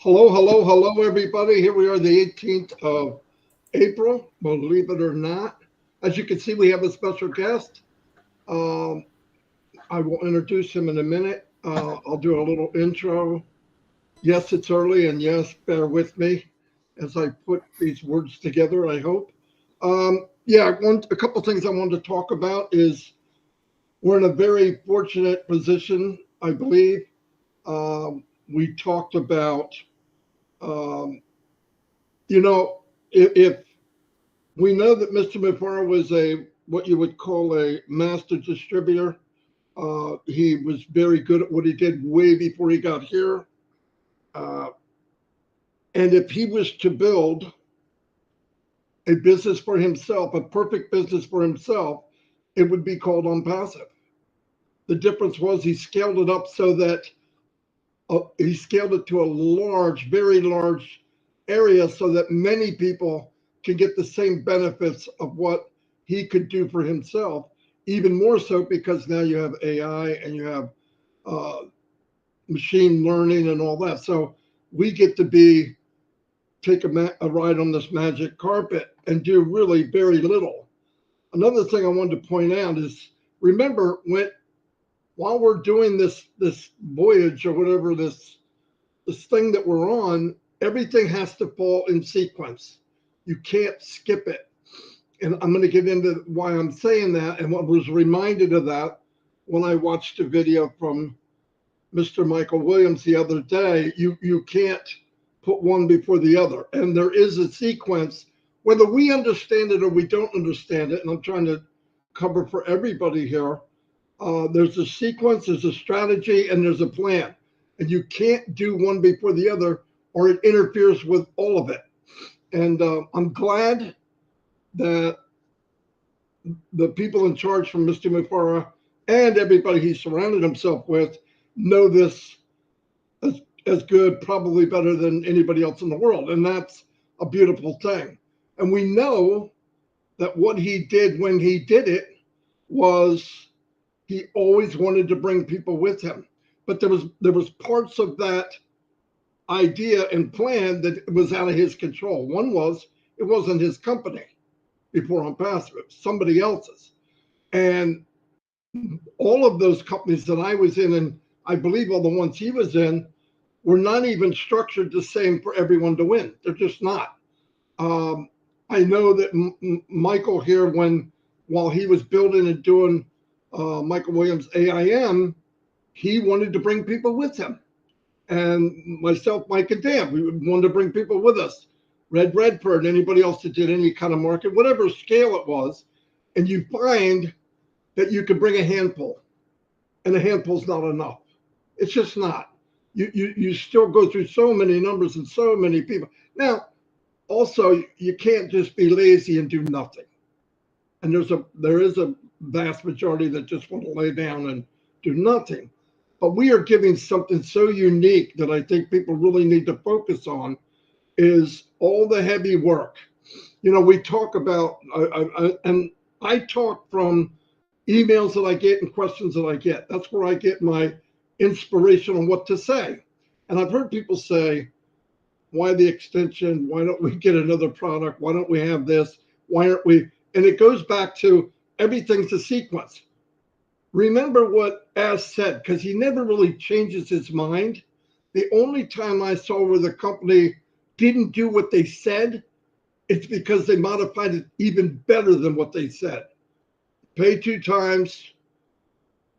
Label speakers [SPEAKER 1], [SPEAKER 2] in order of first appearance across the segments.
[SPEAKER 1] Hello, hello, hello, everybody. Here we are, the 18th of April, believe it or not. As you can see, we have a special guest. Um, I will introduce him in a minute. I'll do a little intro. Yes, it's early, and yes, bear with me as I put these words together, I hope. A couple things I wanted to talk about is we're in a very fortunate position, I believe. We talked about, um, if we know that Mr. Mufara was a what you would call a master distributor. He was very good at what he did way before he got here. Uh, and if he was to build a business for himself, a perfect business for himself, it would be called Onpassive. The difference was he scaled it up so that he scaled it to a large, very large area so that many people can get the same benefits of what he could do for himself, even more so because now you have AI and you have uh, machine learning and all that. So we get to take a ride on this magic carpet and do really very little. Another thing I wanted to point out is remember while we're doing this voyage or whatever this thing that we're on, everything has to fall in sequence. You can't skip it. And I'm going to get into why I'm saying that and what was reminded of that when I watched a video from Mr. Michael Williams the other day. You can't put one before the other. And there is a sequence, whether we understand it or we don't understand it, and I'm trying to cover for everybody here. There's a sequence, there's a strategy, and there's a plan. And you can't do one before the other, or it interferes with all of it. And I'm glad that the people in charge from Mr. Mufara and everybody he surrounded himself with know this as good, probably better than anybody else in the world. And that's a beautiful thing. And we know that what he did when he did it was he always wanted to bring people with him. But there was parts of that idea and plan that was out of his control. One was it wasn't his company before Onpassive, it was somebody else's. And all of those companies that I was in, and I believe all the ones he was in, were not even structured the same for everyone to win. They're just not. I know that Michael here, while he was building and doing Michael Williams AIM, he wanted to bring people with him. And myself, Mike, and Dan, we wanted to bring people with us. Red Redford, anybody else that did any kind of market, whatever scale it was. And you find that you can bring a handful, and a handful's not enough. It's just not. You still go through so many numbers and so many people. Now, also, you can't just be lazy and do nothing. And there is a vast majority that just want to lay down and do nothing. But we are giving something so unique that I think people really need to focus on is all the heavy work. We talk about, and I talk from emails that I get and questions that I get. That's where I get my inspiration on what to say. And I've heard people say, why the extension? Why don't we get another product? Why don't we have this? Why aren't we? And it goes back to everything's a sequence. Remember what Az said, because he never really changes his mind. The only time I saw where the company didn't do what they said, it's because they modified it even better than what they said. Pay 2 times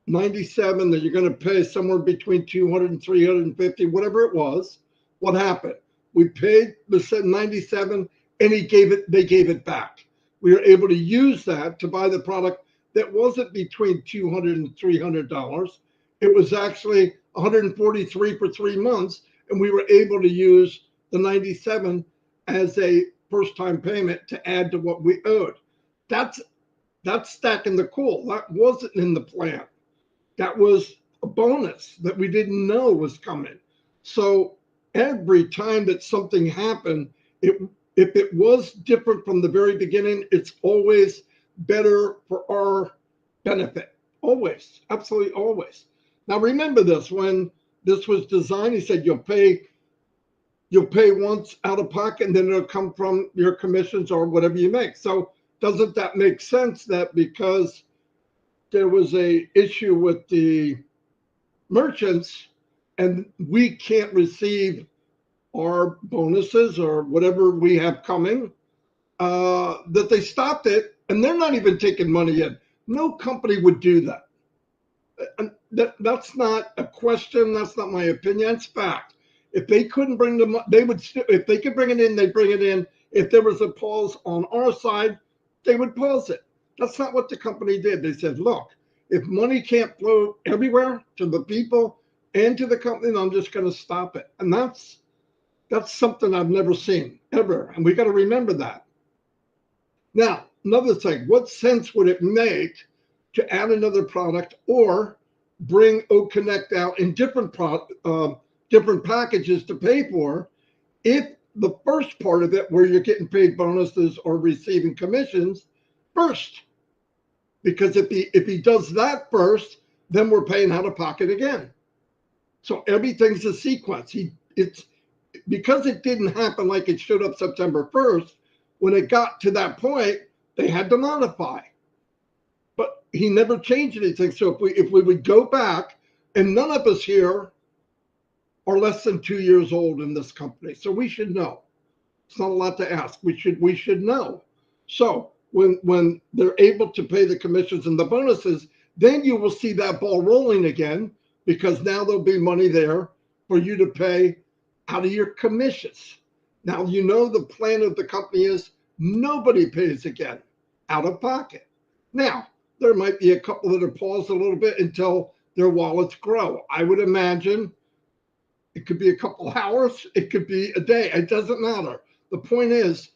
[SPEAKER 1] 97, that you're going to pay somewhere between 200 and 350, whatever it was. What happened? We paid the 97 and they gave it back. We were able to use that to buy the product that wasn't between $200 and $300. It was actually 143 for 3 months, and we were able to use the 97 as a first-time payment to add to what we owed. That's stacking the cool. That wasn't in the plan. That was a bonus that we didn't know was coming. So every time that something happened, if it was different from the very beginning, it's always better for our benefit. Always, absolutely always. Now remember this, when this was designed, he said you'll pay you'll pay once out of pocket, and then it'll come from your commissions or whatever you make. So doesn't that make sense that because there was a issue with the merchants and we can't receive our bonuses or whatever we have coming, that they stopped it, and they're not even taking money in. No company would do that. And that's not a question. That's not my opinion. It's fact. If they couldn't bring them, they would. If they could bring it in, they'd bring it in. If there was a pause on our side, they would pause it. That's not what the company did. They said, look, if money can't flow everywhere to the people and to the company, then I'm just going to stop it. And that's something I've never seen ever. And we got to remember that. Now, another thing, what sense would it make to add another product or bring 𝐂𝐻𝐈𝐊𝐄 out in different packages to pay for if the first part of it, where you're getting paid bonuses or receiving commissions, first? Because if he does that first, then we're paying out of pocket again. So everything's a sequence. It's because it didn't happen like it showed up September 1st. When it got to that point, they had to modify. But he never changed anything. So if we would go back, and none of us here are less than 2 years old in this company, so we should know. It's not a lot to ask. We should know. So when they're able to pay the commissions and the bonuses, then you will see that ball rolling again, because now there'll be money there for you to pay out of your commissions. Now, you know, the plan of the company is nobody pays again out of pocket. Now, there might be a couple that are paused a little bit until their wallets grow. I would imagine it could be a couple hours, it could be a day. It doesn't matter. The point is,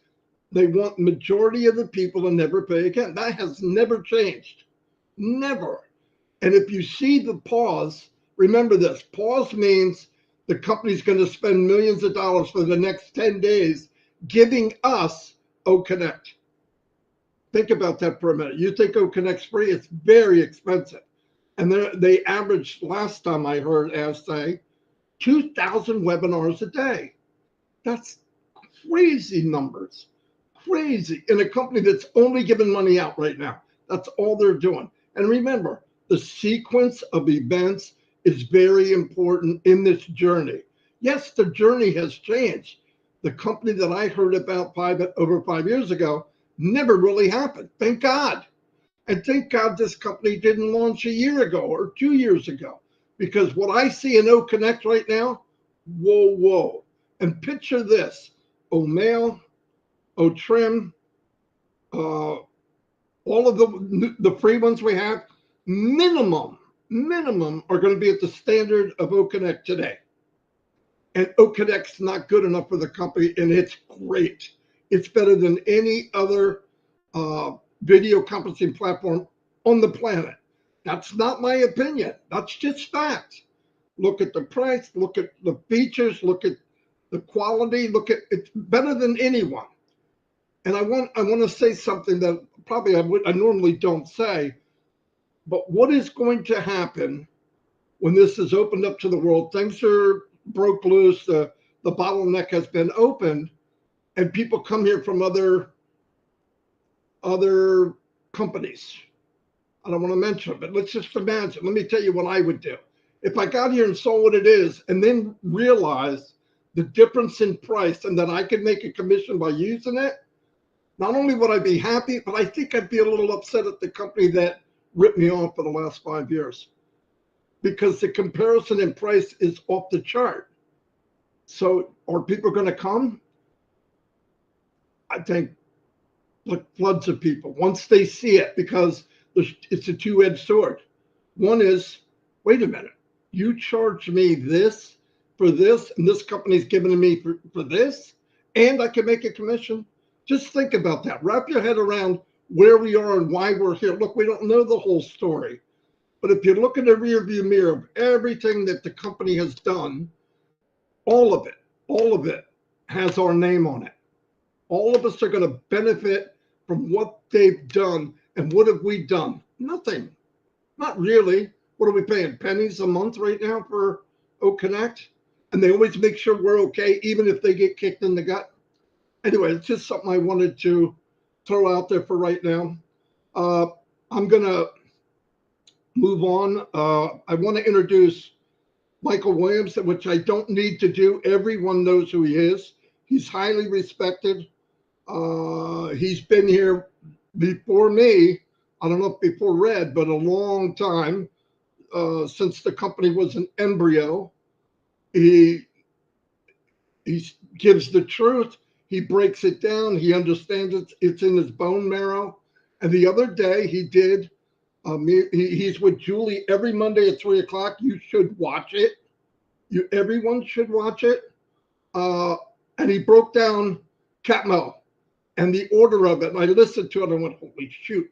[SPEAKER 1] they want majority of the people to never pay again. That has never changed. Never. And if you see the pause, remember this, pause means the company's going to spend millions of dollars for the next 10 days giving us 𝐂𝐻𝐈𝐊𝐄. Think about that for a minute. You think 𝐂𝐻𝐈𝐊𝐄's free? It's very expensive. And they averaged, last time I heard Ash say, 2,000 webinars a day. That's crazy numbers. Crazy. In a company that's only giving money out right now. That's all they're doing. And remember, the sequence of events is very important in this journey. Yes, the journey has changed. The company that I heard about over 5 years ago never really happened. Thank God. And thank God this company didn't launch a year ago or 2 years ago. Because what I see in 𝐂𝐻𝐈𝐊𝐄 right now, whoa. And picture this, 𝐂𝐻𝐈𝐊, 𝐂𝐻Trim, all of the free ones we have, minimum are going to be at the standard of 𝐂𝐻𝐈𝐊𝐄 today. And 𝐂𝐻𝐈𝐊𝐄's not good enough for the company, and it's great. It's better than any other video conferencing platform on the planet. That's not my opinion. That's just fact. Look at the price, look at the features, look at the quality, it's better than anyone. And I want to say something that probably I normally don't say, but what is going to happen when this is opened up to the world? Things are broke loose, the bottleneck has been opened, and people come here from other companies. I don't want to mention it, but let's just imagine. Let me tell you what I would do. If I got here and saw what it is and then realized the difference in price and that I could make a commission by using it, not only would I be happy, but I think I'd be a little upset at the company that ripped me off for the last 5 years, because the comparison in price is off the chart. So are people going to come? I think like floods of people once they see it, because it's a two-edged sword. One is, wait a minute, you charge me this for this, and this company's giving me for this, and I can make a commission. Just think about that. Wrap your head around where we are and why we're here. Look, we don't know the whole story, but if you look in the rearview mirror of everything that the company has done, all of it has our name on it. All of us are going to benefit from what they've done. And what have we done? Nothing. Not really. What are we paying? Pennies a month right now for 𝐂𝐻𝐈𝐊𝐄? and they always make sure we're okay, even if they get kicked in the gut. Anyway, it's just something I wanted to throw out there for right now. I'm going to move on. I want to introduce Michael Williams, which I don't need to do. Everyone knows who he is. He's highly respected. He's been here before me. I don't know if before Red, but a long time, since the company was an embryo. He gives the truth. He breaks it down. He understands it. It's in his bone marrow. And the other day he did. He's with Julie every Monday at 3:00. You should watch it. Everyone should watch it. And he broke down Catmo and the order of it. And I listened to it and went, holy shoot.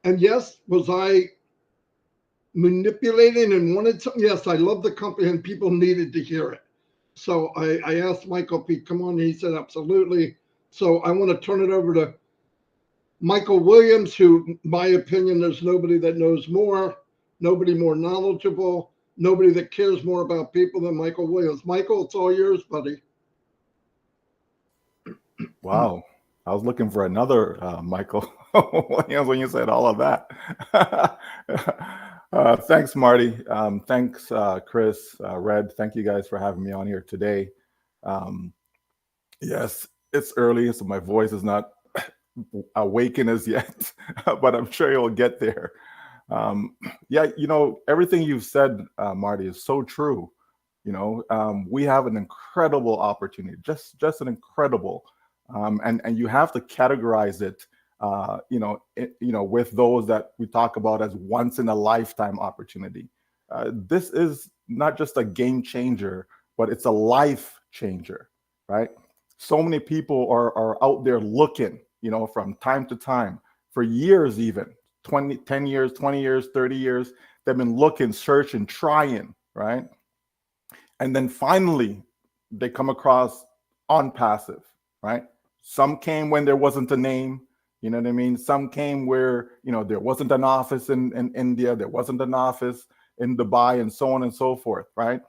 [SPEAKER 1] And yes, was I manipulating and wanted something? Yes, I love the company and people needed to hear it. So I asked Michael if he'd come on. And he said, absolutely. So I want to turn it over to Michael Williams, who, in my opinion, there's nobody that knows more, nobody more knowledgeable, nobody that cares more about people than Michael Williams. Michael, it's all yours, buddy.
[SPEAKER 2] Wow. I was looking for another Michael Williams when you said all of that. Thanks, Marty. Thanks, Chris, Red. Thank you guys for having me on here today. Yes, it's early, so my voice is not awakened as yet, but I'm sure you'll get there. Yeah, everything you've said, Marty, is so true. We have an incredible opportunity, just an incredible, and you have to categorize it, with those that we talk about as once in a lifetime opportunity. This is not just a game changer, but it's a life changer, right? So many people are out there looking, from time to time, for years even, 10 years, 20 years, 30 years, they've been looking, searching, trying, right? And then finally, they come across Onpassive, right? Some came when there wasn't a name, you know what I mean? Some came where, there wasn't an office in India, there wasn't an office in Dubai, and so on and so forth, right?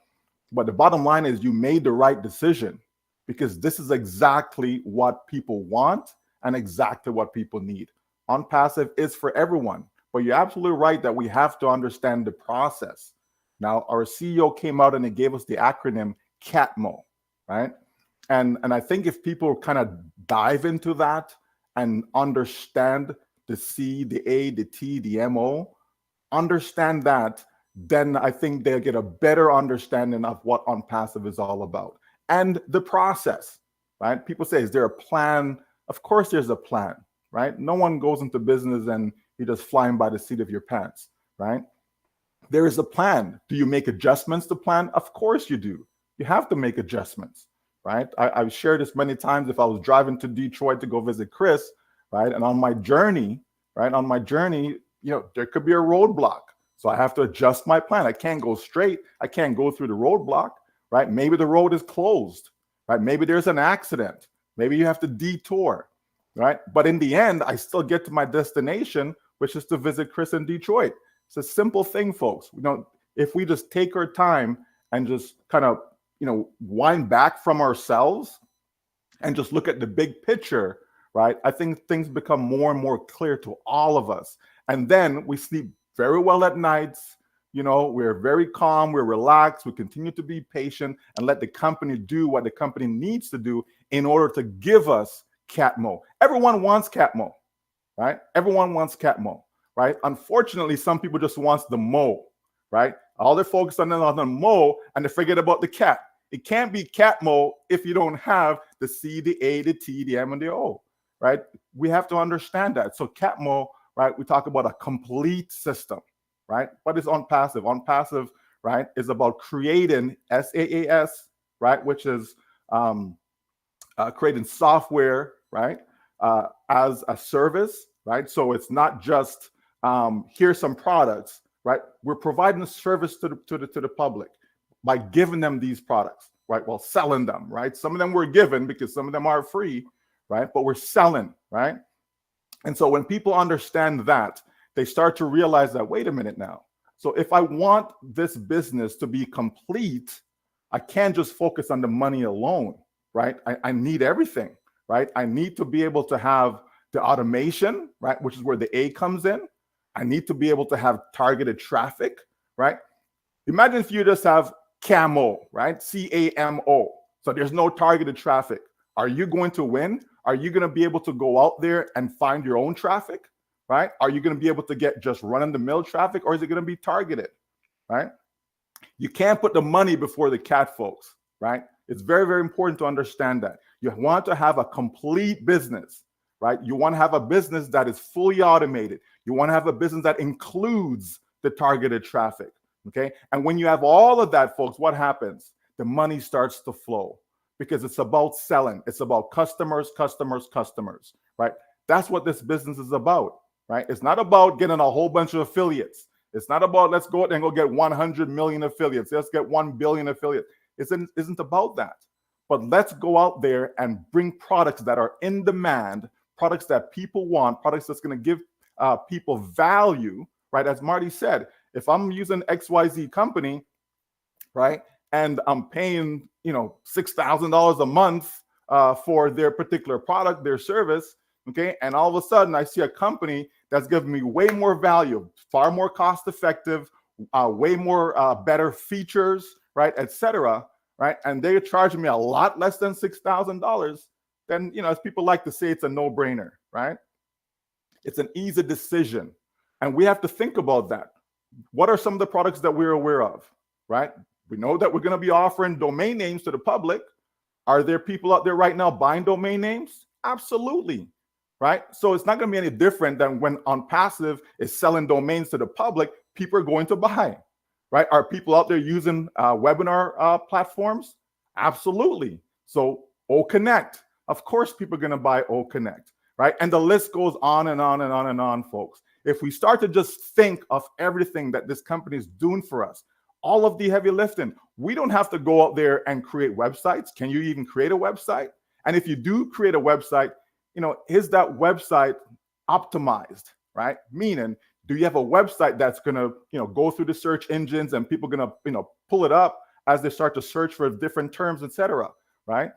[SPEAKER 2] But the bottom line is you made the right decision, because this is exactly what people want and exactly what people need. Onpassive is for everyone, but you're absolutely right that we have to understand the process. Now, our CEO came out and he gave us the acronym Catmo, right? And I think if people kind of dive into that and understand the C, the A, the T, the MO, understand that, then I think they'll get a better understanding of what Onpassive is all about. And the process, right? People say, is there a plan? Of course there's a plan, right? No one goes into business and you're just flying by the seat of your pants, right? There is a plan. Do you make adjustments to plan? Of course you do. You have to make adjustments, right? I've shared this many times. If I was driving to Detroit to go visit Chris, right? And on my journey, there could be a roadblock. So I have to adjust my plan. I can't go straight. I can't go through the roadblock, right? Maybe the road is closed, right? Maybe there's an accident. Maybe you have to detour, right? But in the end, I still get to my destination, which is to visit Chris in Detroit. It's a simple thing, folks. If we just take our time and just kind of, wind back from ourselves and just look at the big picture, right? I think things become more and more clear to all of us. And then we sleep very well at nights. We're very calm, we're relaxed, we continue to be patient and let the company do what the company needs to do in order to give us Catmo. Everyone wants Catmo, right? Everyone wants Catmo, right? Unfortunately, some people just want the mo, right? All they're focused on the mo and they forget about the cat. It can't be Catmo if you don't have the C, the A, the T, the M, and the O, right? We have to understand that. So Catmo, right, we talk about a complete system, right? What is Onpassive? Onpassive, right, is about creating SaaS, right, which is creating software, right, as a service, right? So it's not just here's some products, right? We're providing a service to the public by giving them these products, right? Well, selling them, right? Some of them we're given because some of them are free, right? But we're selling, right? And so when people understand that, they start to realize that, wait a minute now. So if I want this business to be complete, I can't just focus on the money alone, right? I need everything, right? I need to be able to have the automation, right? Which is where the A comes in. I need to be able to have targeted traffic, right? Imagine if you just have Camo, right? C-A-M-O. So there's no targeted traffic. Are you going to win? Are you going to be able to go out there and find your own traffic, right? Are you going to be able to get just run-of-the-mill traffic, or is it going to be targeted, right? You can't put the money before the cat, folks, right? It's very, very important to understand that. You want to have a complete business, right? You want to have a business that is fully automated. You want to have a business that includes the targeted traffic, okay? And when you have all of that, folks, what happens? The money starts to flow because it's about selling. It's about customers, customers, customers, right? That's what this business is about, right? It's not about getting a whole bunch of affiliates. It's not about let's go out and go get 100 million affiliates. Let's get 1 billion affiliates. It isn't about that. But let's go out there and bring products that are in demand, products that people want, products that's going to give people value, right? As Marty said, if I'm using XYZ company, right, and I'm paying, $6,000 a month for their particular product, their service, okay, and all of a sudden I see a company that's giving me way more value, far more cost effective, way more better features, right, etc., right, and they're charging me a lot less than $6,000, then, as people like to say, it's a no-brainer, right? It's an easy decision, and we have to think about that. What are some of the products that we're aware of, right? We know that we're going to be offering domain names to the public. Are there people out there right now buying domain names? Absolutely, right? So it's not going to be any different than when Onpassive is selling domains to the public, people are going to buy, right? Are people out there using webinar platforms? Absolutely. So 𝐂𝐻𝐈𝐊𝐄, of course, people are going to buy 𝐂𝐻𝐈𝐊𝐄, right? And the list goes on and on and on and on, folks. If we start to just think of everything that this company is doing for us, all of the heavy lifting, we don't have to go out there and create websites. Can you even create a website? And if you do create a website, is that website optimized, right? Meaning, do you have a website that's going to, go through the search engines and people are going to, pull it up as they start to search for different terms, etc., right?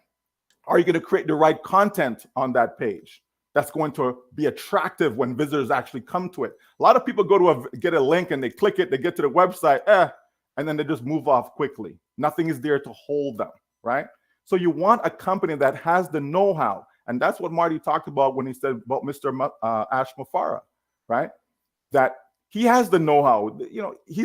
[SPEAKER 2] Are you going to create the right content on that page that's going to be attractive when visitors actually come to it? A lot of people go to get a link and they click it, they get to the website, and then they just move off quickly. Nothing is there to hold them, right? So you want a company that has the know-how. And that's what Marty talked about when he said about Mr. 𝐻𝐈𝐊𝐄, right? That he has the know-how. He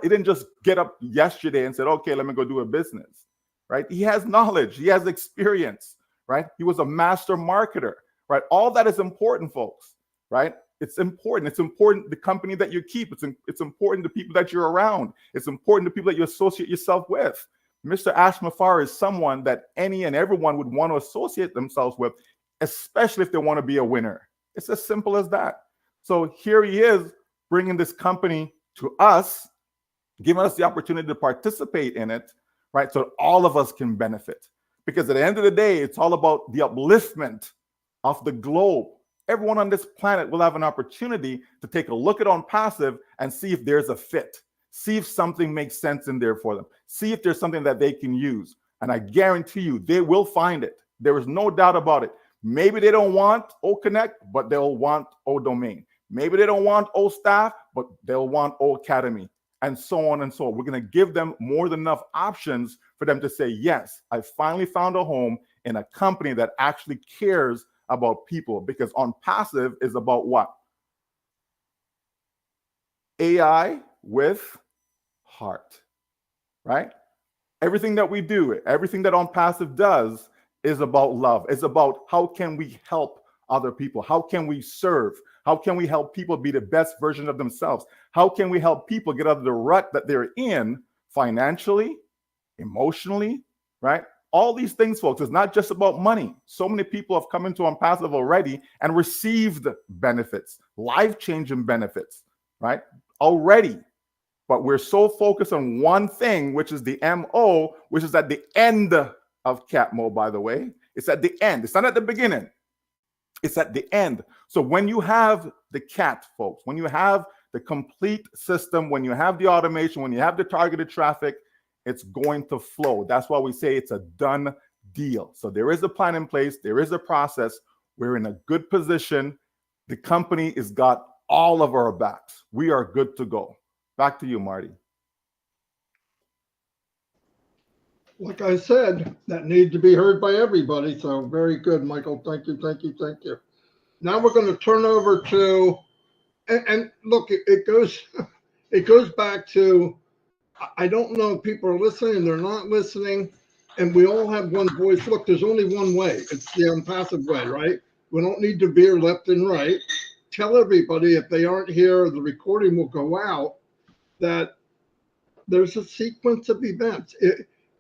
[SPEAKER 2] didn't just get up yesterday and said, okay, let me go do a business, right? He has knowledge, he has experience, right? He was a master marketer, right? All that is important, folks, right? It's important. It's important the company that you keep. It's important the people that you're around. It's important the people that you associate yourself with. Mr. 𝐻𝐈𝐊𝐄 is someone that any and everyone would want to associate themselves with, especially if they want to be a winner. It's as simple as that. So here he is bringing this company to us, giving us the opportunity to participate in it, right? So all of us can benefit. Because at the end of the day, it's all about the upliftment of the globe. Everyone on this planet will have an opportunity to take a look at Onpassive and see if there's a fit. See if something makes sense in there for them. See if there's something that they can use. And I guarantee you, they will find it. There is no doubt about it. Maybe they don't want 𝐂𝐻𝐈𝐿𝐿, but they'll want 𝐂domain. Maybe they don't want 𝐂staff, but they'll want 𝐂academy, and so on and so on. We're going to give them more than enough options for them to say, yes, I finally found a home in a company that actually cares about people, because Onpassive is about what? AI with heart, right? Everything that we do, everything that Onpassive does is about love. It's about how can we help other people? How can we serve? How can we help people be the best version of themselves? How can we help people get out of the rut that they're in financially, emotionally, right? All these things, folks, it's not just about money. So many people have come into Onpassive already and received benefits, life-changing benefits, right? Already. But we're so focused on one thing, which is the MO, which is at the end of Catmo, by the way. It's at the end. It's not at the beginning. It's at the end. So when you have the cat, folks, when you have the complete system, when you have the automation, when you have the targeted traffic, it's going to flow. That's why we say it's a done deal. So there is a plan in place. There is a process. We're in a good position. The company has got all of our backs. We are good to go. Back to you, Marty.
[SPEAKER 1] Like I said, that needs to be heard by everybody. So very good, Michael. Thank you, thank you, thank you. Now we're going to turn over to, and look, it goes back to, I don't know if people are listening, they're not listening, and we all have one voice. Look, there's only one way. It's the Onpassive way, right? We don't need to veer left and right. Tell everybody if they aren't here, the recording will go out, that there's a sequence of events.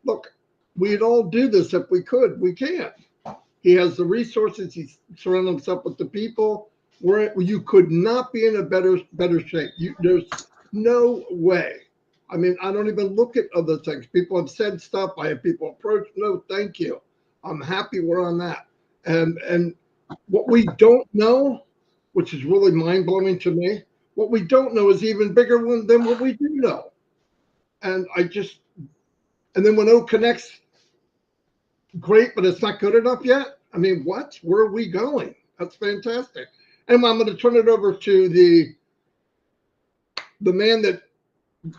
[SPEAKER 1] Look, we'd all do this if we could. We can't. He has the resources. He's surrounded himself with the people. You could not be in a better shape. There's no way. I mean, I don't even look at other things. People have said stuff. I have people approach. No, thank you. I'm happy we're on that. And what we don't know, which is really mind-blowing to me, what we don't know is even bigger than what we do know. And then when O connects, great, but it's not good enough yet. I mean, what? Where are we going? That's fantastic. And I'm going to turn it over to the man that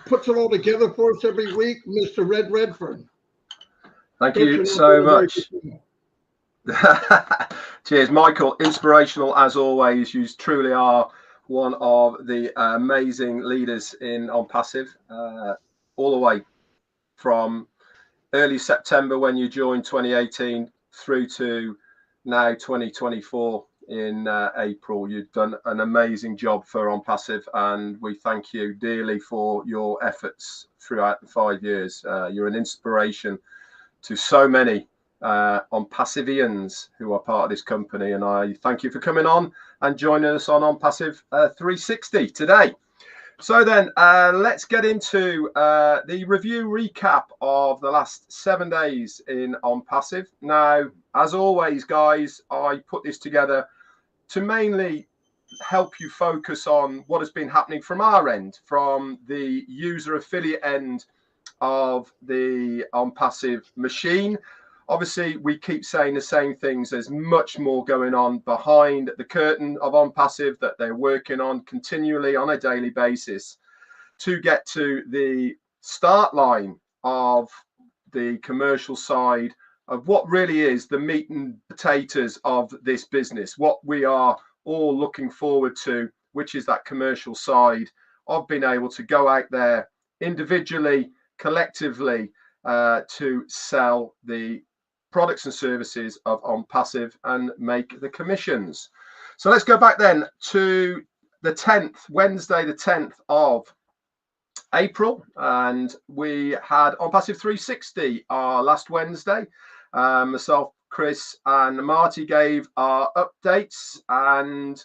[SPEAKER 1] puts it all together for us every week, Mr. Red Redfern.
[SPEAKER 3] Thank you so much. Cheers, Michael. Inspirational as always. You truly are one of the amazing leaders in Onpassive, all the way from early September when you joined 2018 through to now 2024 in April. You've done an amazing job for Onpassive, and we thank you dearly for your efforts throughout the 5 years. You're an inspiration to so many Onpassivians who are part of this company, and I thank you for coming on and joining us on Onpassive 360 today. So then let's get into the review recap of the last 7 days in Onpassive. Now, as always, guys, I put this together to mainly help you focus on what has been happening from our end, from the user affiliate end of the Onpassive machine. Obviously, we keep saying the same things. There's much more going on behind the curtain of Onpassive that they're working on continually on a daily basis to get to the start line of the commercial side of what really is the meat and potatoes of this business, what we are all looking forward to, which is that commercial side of being able to go out there individually, collectively, to sell the products and services of Onpassive and make the commissions. So let's go back then to the 10th, Wednesday, the 10th of April, and we had Onpassive 360 last Wednesday. Myself, Chris, and Marty gave our updates, and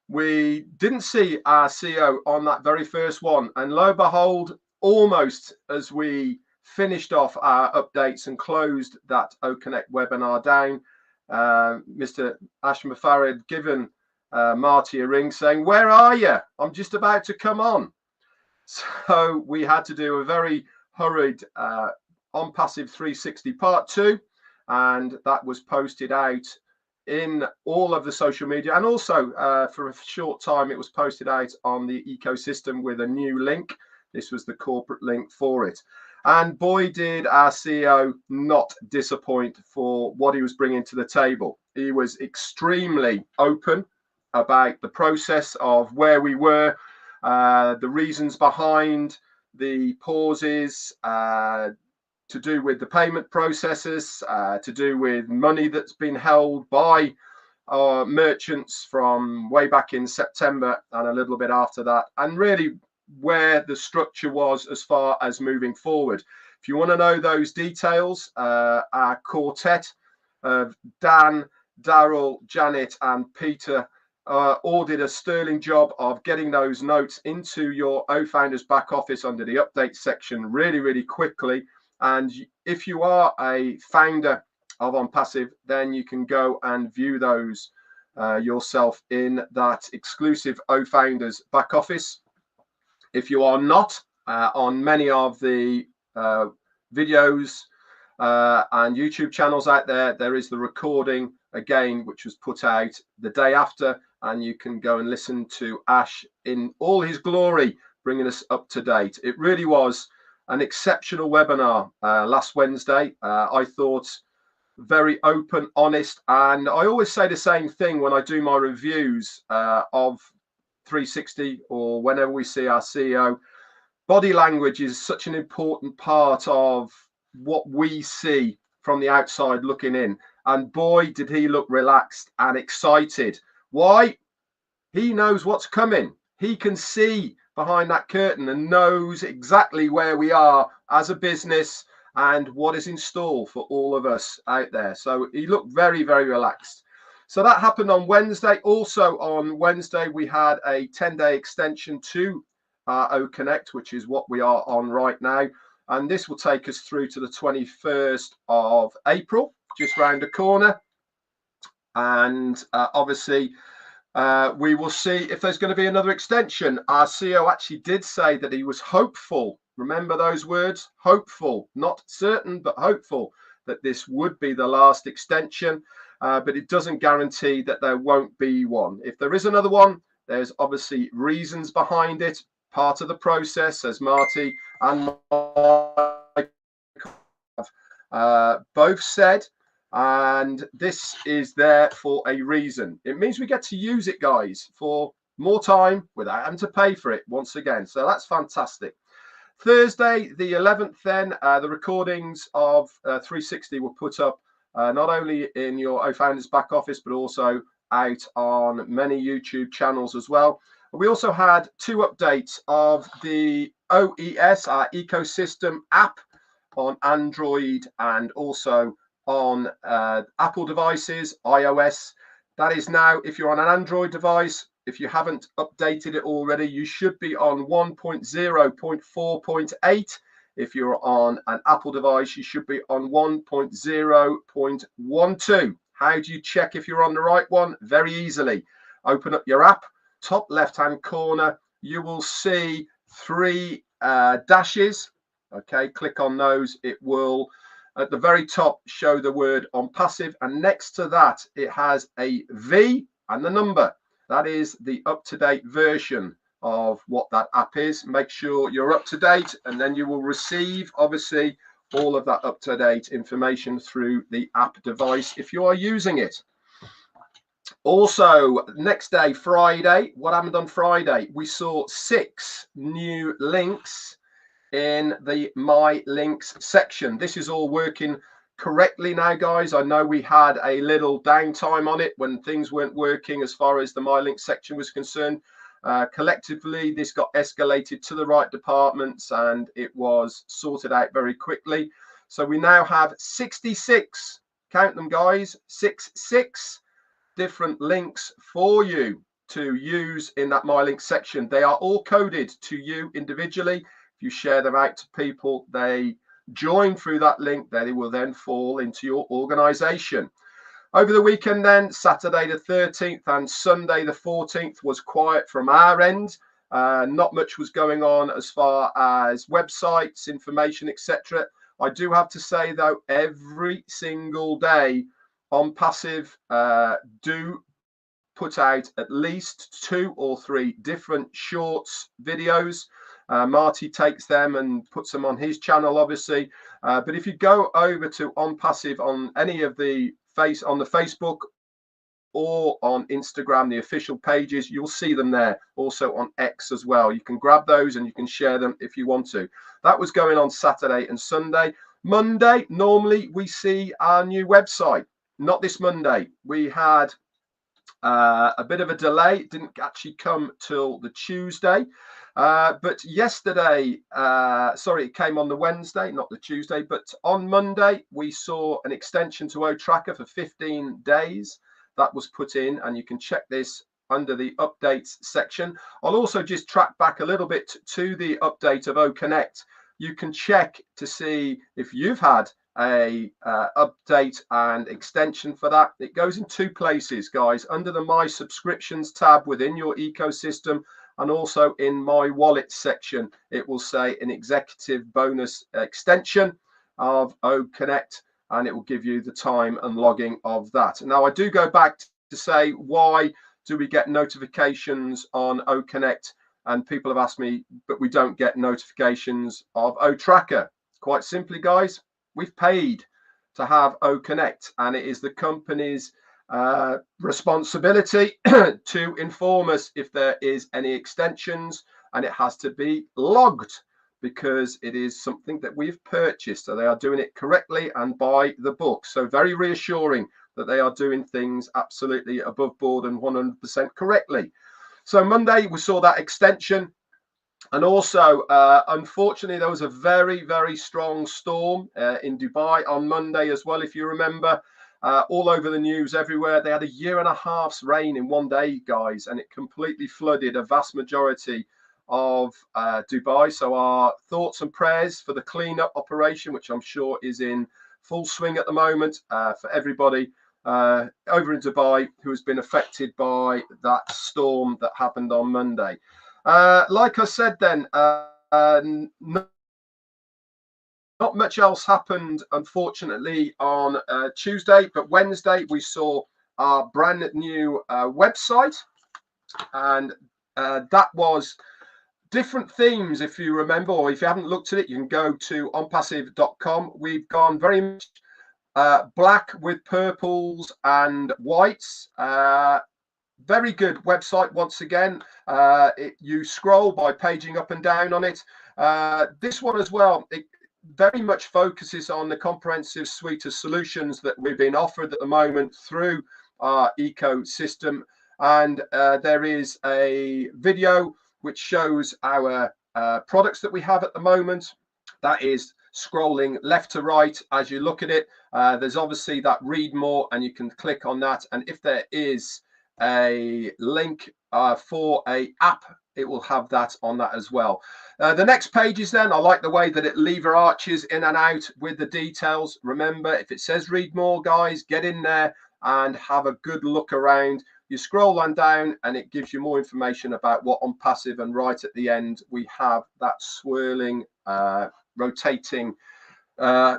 [SPEAKER 3] we didn't see our CEO on that very first one. And lo and behold, almost as we finished off our updates and closed that OConnect webinar down, Mr. Ashma Farah had given Marty a ring saying, "Where are you? I'm just about to come on." So we had to do a very hurried Onpassive 360 part 2, and that was posted out in all of the social media, and also for a short time it was posted out on the ecosystem with a new link. This was the corporate link for it. And boy, did our CEO not disappoint for what he was bringing to the table. He was extremely open about the process of where we were, the reasons behind the pauses, to do with the payment processes, to do with money that's been held by our merchants from way back in September and a little bit after that, and really where the structure was as far as moving forward. If you want to know those details, our quartet of Dan, Daryl, Janet, and Peter all did a sterling job of getting those notes into your O-Founders back office under the update section really, really quickly. And if you are a founder of Onpassive, then you can go and view those yourself in that exclusive O-Founders back office. If you are not on many of the videos and YouTube channels out there. There is the recording again, which was put out the day after, and you can go and listen to Ash in all his glory, bringing us up to date. It really was an exceptional webinar last Wednesday. I thought very open, honest, and I always say the same thing when I do my reviews of 360 or whenever we see our CEO. Body language is such an important part of what we see from the outside looking in, and boy did he look relaxed and excited. Why? He knows what's coming. He can see behind that curtain and knows exactly where we are as a business and what is in store for all of us out there. So he looked very, very relaxed. So that happened on Wednesday. Also on Wednesday, we had a 10-day extension to 𝐂𝐻𝐿𝐻, which is what we are on right now. And this will take us through to the 21st of April, just round the corner. And obviously, we will see if there's going to be another extension. Our CEO actually did say that he was hopeful. Remember those words? Hopeful, not certain, but hopeful that this would be the last extension. But it doesn't guarantee that there won't be one. If there is another one, there's obviously reasons behind it. Part of the process, as Marty and Mike both said. And this is there for a reason. It means we get to use it, guys, for more time without having to pay for it once again. So that's fantastic. Thursday, the 11th, then, the recordings of 360 were put up not only in your O-Founders back office, but also out on many YouTube channels as well. We also had 2 updates of the OES, our ecosystem app, on Android and also on Apple devices, iOS. That is now, if you're on an Android device, if you haven't updated it already, you should be on 1.0.4.8. If you're on an Apple device, you should be on 1.0.12. How do you check if you're on the right one? Very easily. Open up your app, top left-hand corner. You will see 3 dashes. Okay, click on those. It will, at the very top, show the word Onpassive, and next to that, it has a V and the number. That is the up-to-date version of what that app is. Make sure you're up to date, and then you will receive, obviously, all of that up-to-date information through the app device if you are using it. Also, next day, Friday, what happened on Friday? We saw 6 new links in the My Links section. This is all working correctly now, guys. I know we had a little downtime on it when things weren't working as far as the My Links section was concerned. Collectively, this got escalated to the right departments and it was sorted out very quickly. So we now have 66, count them, guys, 66 different links for you to use in that My Links section. They are all coded to you individually. If you share them out to people, they join through that link, they will then fall into your organization. Over the weekend then, Saturday the 13th and Sunday the 14th was quiet from our end. Not much was going on as far as websites, information, etc. I do have to say, though, every single day Onpassive do put out at least 2 or 3 different shorts videos. Marty takes them and puts them on his channel, obviously. But if you go over to Onpassive on any of the on the Facebook or on Instagram, the official pages, you'll see them there. Also on X as well. You can grab those and you can share them if you want to. That was going on Saturday and Sunday. Monday, normally we see our new website. Not this Monday. We had a bit of a delay. It didn't actually come till the Tuesday. But yesterday, sorry, it came on the Wednesday, not the Tuesday, but on Monday, we saw an extension to 𝐂𝐻𝐿𝐻 for 15 days. That was put in, and you can check this under the updates section. I'll also just track back a little bit to the update of 𝐂𝐻_Connect. You can check to see if you've had a update and extension for that. It goes in 2 places, guys, under the My Subscriptions tab within your ecosystem, and also in My Wallet section. It will say an executive bonus extension. of 𝐂𝐻𝐈𝐊𝐄, and it will give you the time and logging of that. Now, I do go back to say, why do we get notifications on 𝐂𝐻𝐈𝐊𝐄? And people have asked me, but we don't get notifications of 𝐂Tracker. Quite simply, guys, we've paid to have 𝐂𝐻𝐈𝐊𝐄, and it is the company's responsibility to inform us if there is any extensions, and it has to be logged because it is something that we've purchased. So they are doing it correctly and by the book. So very reassuring that they are doing things absolutely above board and 100% correctly. So Monday we saw that extension, and also unfortunately there was a very, very strong storm in Dubai on Monday as well, if you remember. All over the news everywhere. They had 1.5 years rain in one day, guys, and it completely flooded a vast majority of Dubai. So our thoughts and prayers for the cleanup operation, which I'm sure is in full swing at the moment, for everybody over in Dubai who has been affected by that storm that happened on Monday. Like I said then, not much else happened, unfortunately, on Tuesday, but Wednesday we saw our brand new website, and that was different themes, if you remember, or if you haven't looked at it, you can go to onpassive.com. We've gone very much black with purples and whites. Very good website once again. You scroll by paging up and down on it. This one as well, it very much focuses on the comprehensive suite of solutions that we've been offered at the moment through our ecosystem. And there is a video which shows our products that we have at the moment. That is scrolling left to right as you look at it. There's obviously that read more, and you can click on that. And if there is a link for a app, it will have that on that as well. The next pages then, I like the way that it lever arches in and out with the details. Remember, if it says read more, guys, get in there and have a good look around. You scroll on down and it gives you more information about what Onpassive, and right at the end we have that swirling rotating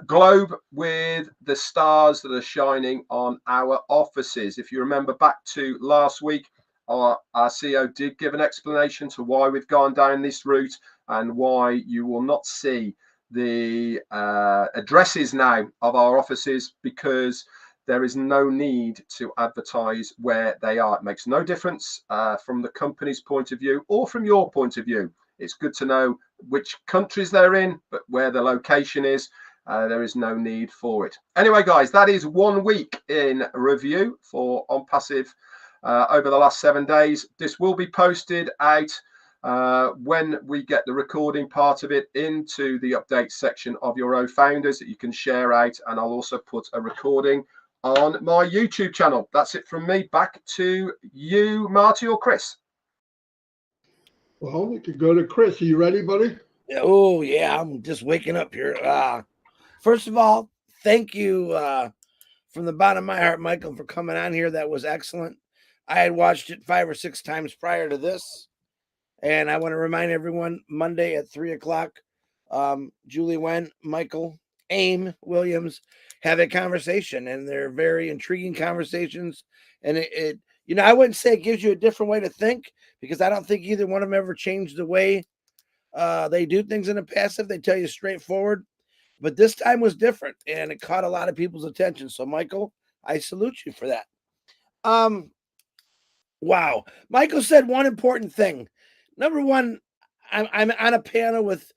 [SPEAKER 3] globe with the stars that are shining on our offices. If you remember back to last week, our CEO did give an explanation to why we've gone down this route and why you will not see the addresses now of our offices, because there is no need to advertise where they are. It makes no difference from the company's point of view or from your point of view. It's good to know which countries they're in, but where the location is, there is no need for it. Anyway, guys, that is 1 week in review for Onpassive over the last 7 days. This will be posted out when we get the recording part of it into the update section of your own founders that you can share out, and I'll also put a recording on my YouTube channel. That's it from me. Back to you, Marty or Chris.
[SPEAKER 1] Well, we could go to Chris. Are you ready, buddy?
[SPEAKER 4] Oh, yeah, I'm just waking up here. First of all, thank you from the bottom of my heart, Michael, for coming on here. That was excellent. I had watched it 5 or 6 times prior to this, and I want to remind everyone, Monday at 3 o'clock, Julie Wen, Michael, Aim Williams have a conversation, and they're very intriguing conversations. And it you know, I wouldn't say it gives you a different way to think, because I don't think either one of them ever changed the way they do things in Onpassive. They tell you straightforward, but this time was different, and it caught a lot of people's attention. So, Michael, I salute you for that. Wow. Michael said one important thing. Number one, I'm on a panel with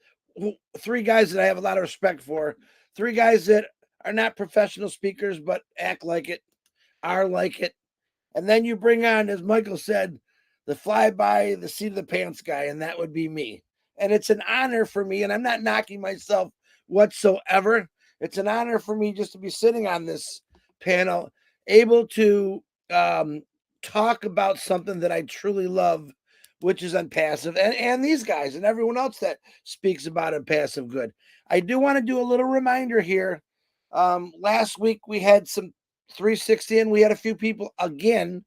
[SPEAKER 4] 3 guys that I have a lot of respect for. 3 guys that are not professional speakers, but act like it, are like it. And then you bring on, as Michael said, the fly-by the seat of the pants guy, and that would be me. And it's an honor for me, and I'm not knocking myself whatsoever. It's an honor for me just to be sitting on this panel, able to talk about something that I truly love, which is Onpassive, and these guys and everyone else that speaks about Onpassive good. I do want to do a little reminder here. Last week we had some 360, and we had a few people again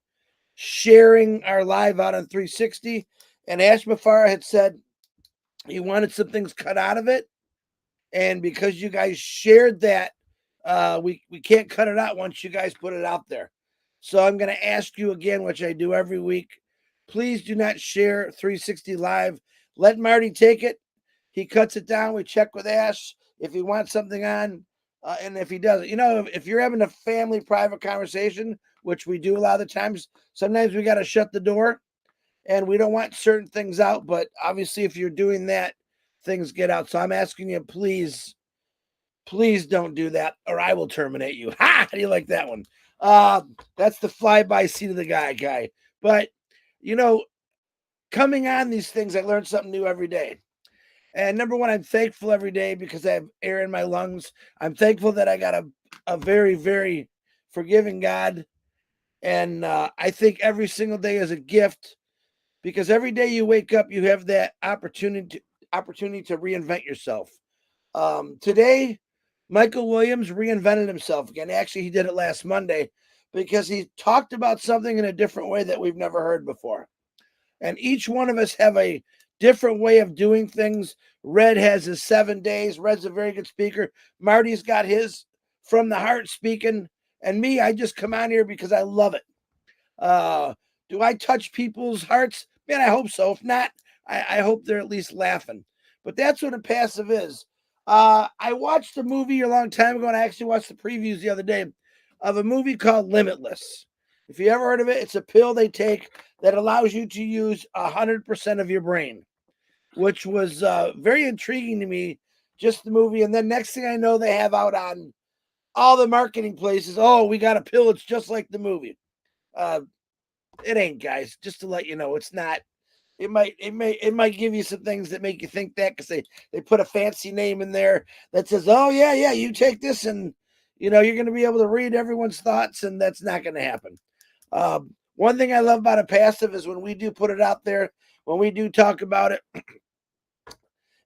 [SPEAKER 4] sharing our live out on 360. And Ash Mafara had said he wanted some things cut out of it. And because you guys shared that, we can't cut it out once you guys put it out there. So I'm going to ask you again, which I do every week. Please do not share 360 Live. Let Marty take it. He cuts it down. We check with Ash if he wants something on. And if he doesn't, if you're having a family private conversation, which we do a lot of the times, sometimes we got to shut the door and we don't want certain things out. But obviously, if you're doing that, things get out. So I'm asking you, please don't do that or I will terminate you. Ha! How do you like that one? That's the fly-by seat of the guy. But, coming on these things, I learned something new every day. And number one, I'm thankful every day because I have air in my lungs. I'm thankful that I got a very, very forgiving God. And I think every single day is a gift because every day you wake up, you have that opportunity to reinvent yourself. Today, Michael Williams reinvented himself again. Actually, he did it last Monday because he talked about something in a different way that we've never heard before. And each one of us have a different way of doing things. Red has his 7 days. Red's a very good speaker. Marty's got his from the heart speaking. And me, I just come on here because I love it. Do I touch people's hearts? Man, I hope so. If not, I hope they're at least laughing. But that's what Onpassive is. I watched a movie a long time ago, and I actually watched the previews the other day of a movie called Limitless. If you ever heard of it, it's a pill they take that allows you to use 100% of your brain, which was very intriguing to me, just the movie. And then next thing I know, they have out on all the marketing places, oh, we got a pill. It's just like the movie. It ain't, guys, just to let you know, it's not. It might give you some things that make you think that because they put a fancy name in there that says, oh, yeah, you take this and, you're going to be able to read everyone's thoughts, and that's not going to happen. One thing I love about Onpassive is when we do put it out there, when we do talk about it,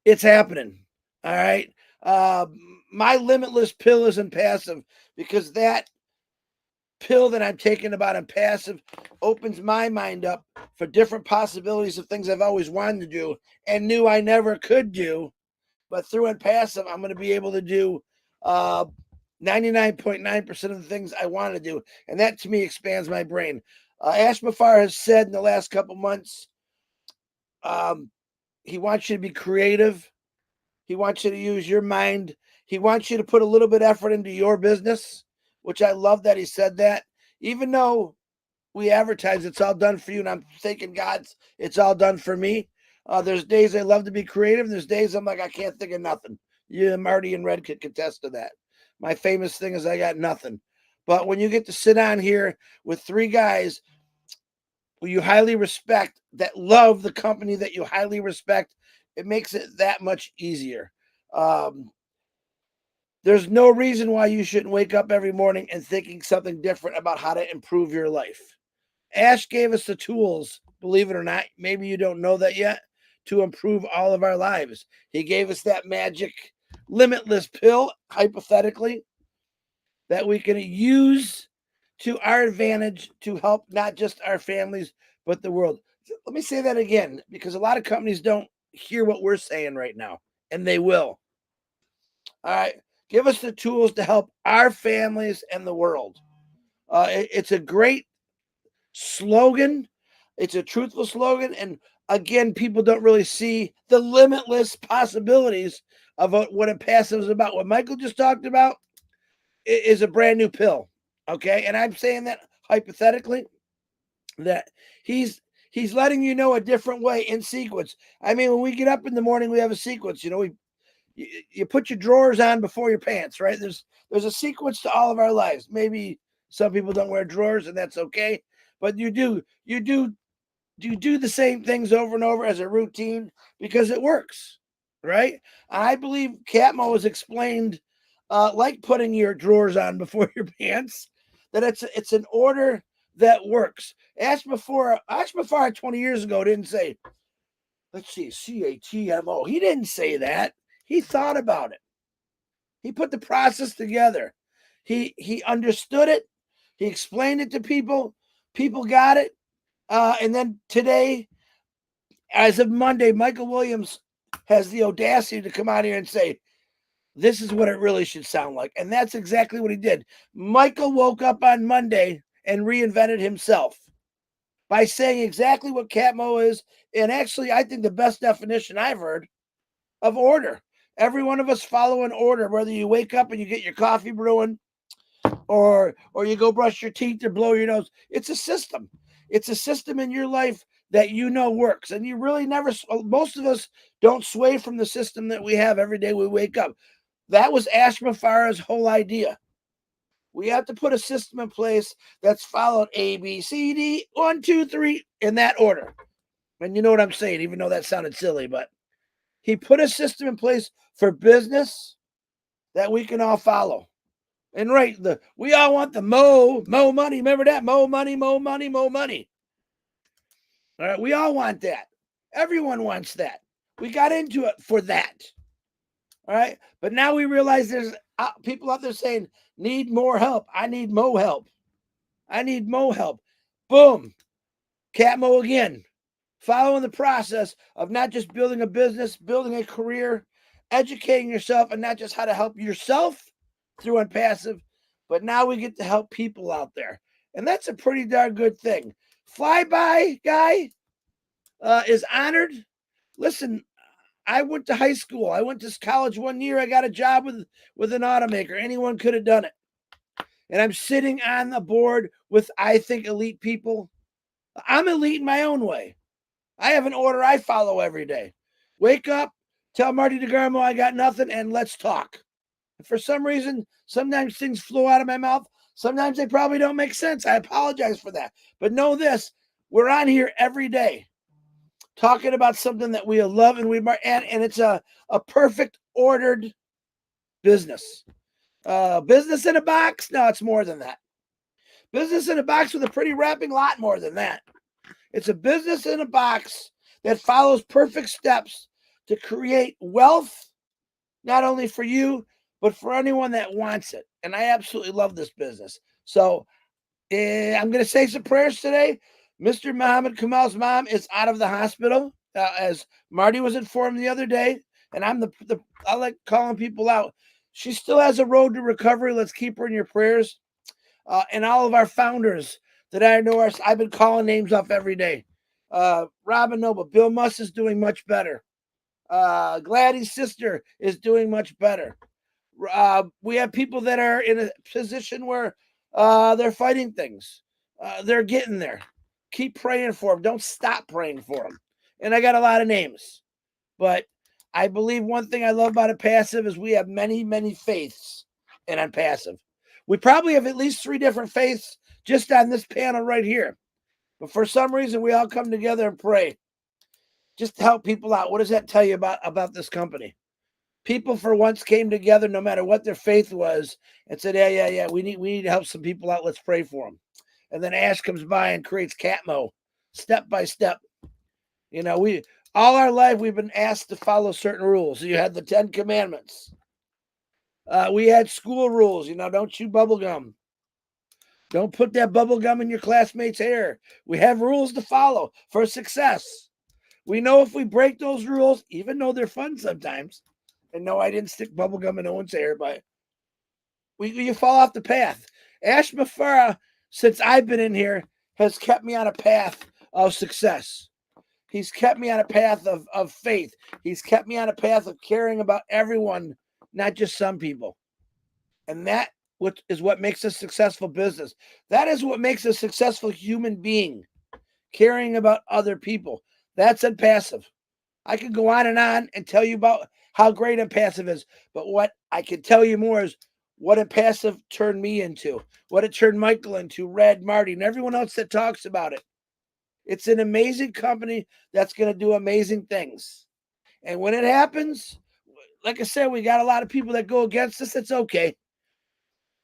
[SPEAKER 4] it's happening. All right. My limitless pill is Onpassive because that pill that I'm taking about Onpassive opens my mind up for different possibilities of things I've always wanted to do and knew I never could do. But through Onpassive, I'm going to be able to do 99.9% of the things I want to do. And that, to me, expands my brain. Ash Mafar has said in the last couple months, he wants you to be creative. He wants you to use your mind. He wants you to put a little bit of effort into your business, which I love that he said that. Even though we advertise it's all done for you, and I'm thanking God it's all done for me. There's days I love to be creative. And there's days I'm like, I can't think of nothing. You, Marty, and Red could contest to that. My famous thing is I got nothing. But when you get to sit on here with three guys who you highly respect that love the company that you highly respect, it makes it that much easier. There's no reason why you shouldn't wake up every morning and thinking something different about how to improve your life. Ash gave us the tools, believe it or not, maybe you don't know that yet, to improve all of our lives. He gave us that magic limitless pill, hypothetically, that we can use to our advantage to help not just our families, but the world. Let me say that again, because a lot of companies don't hear what we're saying right now, and they will. All right. Give us the tools to help our families and the world. It's a great slogan. It's a truthful slogan. And again, people don't really see the limitless possibilities of what Onpassive is about. What Michael just talked about is a brand new pill. Okay. And I'm saying that hypothetically, that he's letting you know a different way in sequence. I mean, when we get up in the morning, we have a sequence. You put your drawers on before your pants, right? There's a sequence to all of our lives. Maybe some people don't wear drawers, and that's okay. But you do the same things over and over as a routine because it works, right? I believe Catmo has explained, like putting your drawers on before your pants, that it's an order that works. Ash Mafar 20 years ago didn't say, let's see, CATMO. He didn't say that. He thought about it. He put the process together. He understood it. He explained it to people. People got it. And then today, as of Monday, Michael Williams has the audacity to come out here and say, this is what it really should sound like. And that's exactly what he did. Michael woke up on Monday and reinvented himself by saying exactly what Catmo is. And actually, I think the best definition I've heard of order. Every one of us follow an order, whether you wake up and you get your coffee brewing or you go brush your teeth or blow your nose. It's a system. It's a system in your life that you know works. And you really never, most of us don't sway from the system that we have every day we wake up. That was Ashmafarah's whole idea. We have to put a system in place that's followed A, B, C, D, 1, 2, 3, in that order. And you know what I'm saying, even though that sounded silly, but he put a system in place for business that we can all follow. And right, we all want the mo money. Remember that? Mo money, mo money, mo money. All right, we all want that. Everyone wants that. We got into it for that. All right, but now we realize there's people out there saying, need more help. I need mo help. I need mo help. Boom. Catmo again. Following the process of not just building a business, building a career, educating yourself, and not just how to help yourself through Onpassive, but now we get to help people out there. And that's a pretty darn good thing. Flyby guy is honored. Listen, I went to high school. I went to college 1 year. I got a job with an automaker. Anyone could have done it. And I'm sitting on the board with, I think, elite people. I'm elite in my own way. I have an order I follow every day. Wake up, tell Marty DeGarmo I got nothing, and let's talk. And for some reason, sometimes things flow out of my mouth. Sometimes they probably don't make sense. I apologize for that. But know this, we're on here every day talking about something that we love and and it's a perfect ordered business. Business in a box? No, it's more than that. Business in a box with a pretty wrapping, lot more than that. It's a business in a box that follows perfect steps to create wealth, not only for you, but for anyone that wants it. And I absolutely love this business. So I'm going to say some prayers today. Mr. Muhammad Kamal's mom is out of the hospital, as Marty was informed the other day. And I'm I like calling people out. She still has a road to recovery. Let's keep her in your prayers. And all of our founders that I know, I've been calling names off every day. Robin Noble, Bill Muss is doing much better. Gladys' sister is doing much better. We have people that are in a position where they're fighting things. They're getting there. Keep praying for them. Don't stop praying for them. And I got a lot of names. But I believe one thing I love about Onpassive is we have many, many faiths in Onpassive. We probably have at least 3 different faiths just on this panel right here. But for some reason, we all come together and pray just to help people out. What does that tell you about this company? People for once came together, no matter what their faith was, and said, yeah, we need to help some people out. Let's pray for them. And then Ash comes by and creates Catmo, step by step. You know, all our life, we've been asked to follow certain rules. So you had the 10 commandments. We had school rules, don't chew bubble gum. Don't put that bubble gum in your classmate's hair. We have rules to follow for success. We know if we break those rules, even though they're fun sometimes, and no, I didn't stick bubble gum in Owen's hair, but you fall off the path. Ashmafarah, since I've been in here, has kept me on a path of success. He's kept me on a path of faith. He's kept me on a path of caring about everyone, not just some people. And that is what makes a successful business. That is what makes a successful human being, caring about other people. That's Onpassive. I could go on and tell you about how great Onpassive is, but what I can tell you more is what Onpassive turned me into, what it turned Michael into, Red, Marty, and everyone else that talks about it. It's an amazing company that's going to do amazing things. And when it happens, like I said, we got a lot of people that go against us. It's okay.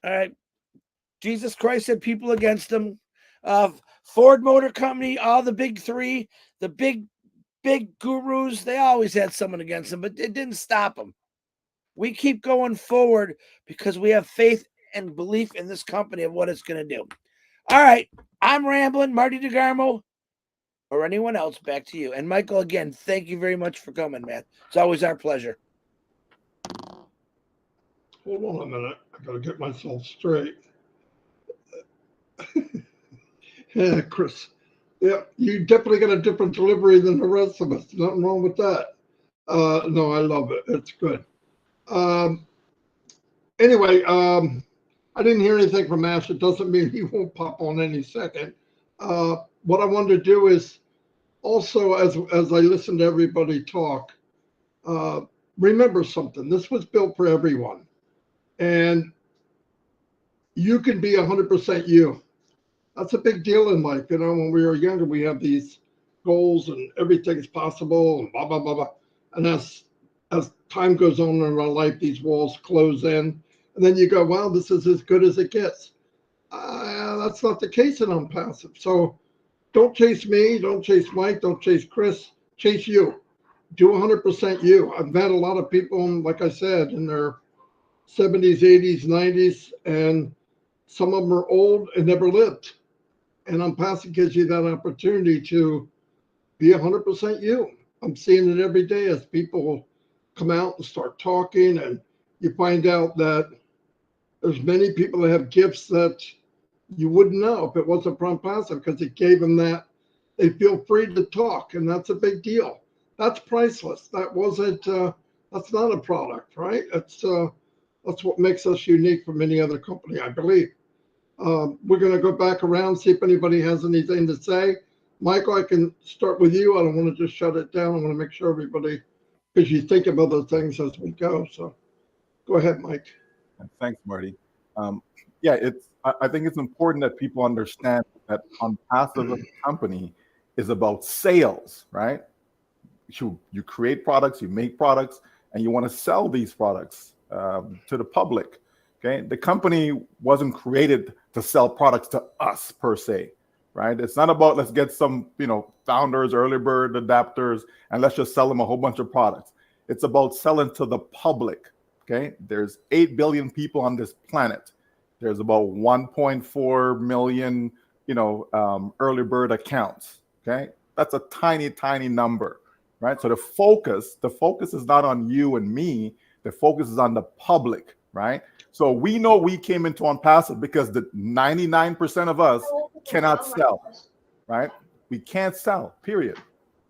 [SPEAKER 4] All right. Jesus Christ had people against him. Ford Motor Company, all the big 3, the big gurus, they always had someone against them, but it didn't stop them. We keep going forward because we have faith and belief in this company of what it's going to do. All right. I'm rambling. Marty DeGarmo, or anyone else, back to you. And Michael, again, thank you very much for coming, man. It's always our pleasure.
[SPEAKER 1] Hold on a minute. I gotta get myself straight. Yeah, Chris. Yeah, you definitely got a different delivery than the rest of us. Nothing wrong with that. No, I love it. It's good. Anyway, I didn't hear anything from Ash. It doesn't mean he won't pop on any second. What I wanted to do is also, as I listen to everybody talk, remember something. This was built for everyone. And you can be 100% you. That's a big deal in life. You know, when we were younger, we have these goals and everything's possible and blah, blah, blah, blah. And as time goes on in our life, these walls close in. And then you go, wow, this is as good as it gets. That's not the case in Onpassive. So don't chase me. Don't chase Mike. Don't chase Chris. Chase you. Do 100% you. I've met a lot of people, like I said, in their 70s, 80s, 90s, and some of them are old and never lived. And Onpassive gives you that opportunity to be 100% you. I'm seeing it every day as people come out and start talking, and you find out that there's many people that have gifts that you wouldn't know if it wasn't for Onpassive, because it gave them that. They feel free to talk, and that's a big deal. That's priceless. That wasn't. That's not a product, right? That's what makes us unique from any other company, I believe. We're going to go back around, see if anybody has anything to say. Michael, I can start with you. I don't want to just shut it down. I want to make sure everybody, because you think of other things as we go. So go ahead, Mike.
[SPEAKER 2] Thanks, Marty. I think it's important that people understand that Onpassive as a company is about sales, right? You create products, you make products, and you want to sell these products to the public. Okay, the company wasn't created to sell products to us per se, right? It's not about let's get some, founders, early bird adapters, and let's just sell them a whole bunch of products. It's about selling to the public. Okay, there's 8 billion people on this planet. There's about 1.4 million, early bird accounts. Okay, that's a tiny, tiny number, right? So the focus is not on you and me. The focus is on the public, right? So we know we came into Onpassive because the 99% of us cannot sell, right? We can't sell, period,